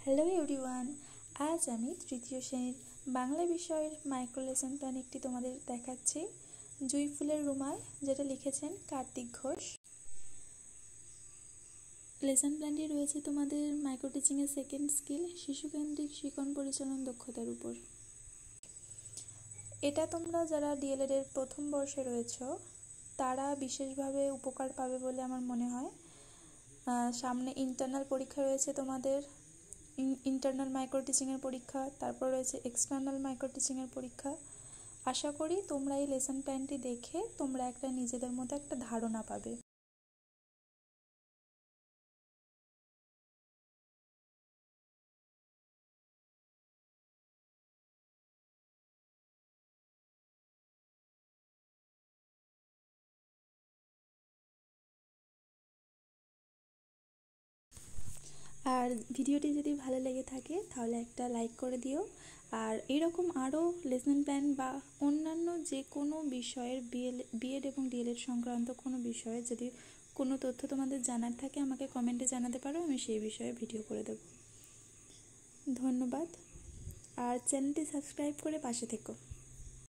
Hello everyone, আজ আমি তৃতীয় শ্রেণীর বাংলা বিষয়ের মাইক্রো লেসন প্ল্যান একটি তোমাদের দেখাচ্ছি। জুঁই ফুলের রুমাল, যেটা লিখেছেন কার্তিক ঘোষ। লেসন প্ল্যানটি রয়েছে তোমাদের মাইক্রো টিচিংয়ের সেকেন্ড স্কিল, শিশুকেন্দ্রিক শিখন পরিচালন দক্ষতার উপর। এটা তোমরা যারা ডিএলএড এর প্রথম বর্ষে রয়েছ তারা বিশেষভাবে উপকার পাবে বলে আমার মনে হয়। সামনে ইন্টারনাল পরীক্ষা রয়েছে তোমাদের, ইন্টারনাল মাইক্রো টিচিংয়ের পরীক্ষা, তারপর রয়েছে এক্সটার্নাল মাইক্রো টিচিংয়ের পরীক্ষা। আশা করি তোমরা এই লেসন প্ল্যানটি দেখে তোমরা একটা নিজেদের মতো একটা ধারণা পাবে। আর ভিডিওটি যদি ভালো লেগে থাকে তাহলে একটা লাইক করে দিও। আর এরকম আরও লেসন প্ল্যান বা অন্যান্য যে কোনো বিষয়ের বিএড এবং ডিএলএড সংক্রান্ত কোনো বিষয়ে যদি কোনো তথ্য তোমাদের জানার থাকে আমাকে কমেন্টে জানাতে পারো, আমি সেই বিষয়ে ভিডিও করে দেব। ধন্যবাদ। আর চ্যানেলটি সাবস্ক্রাইব করে পাশে থেকো।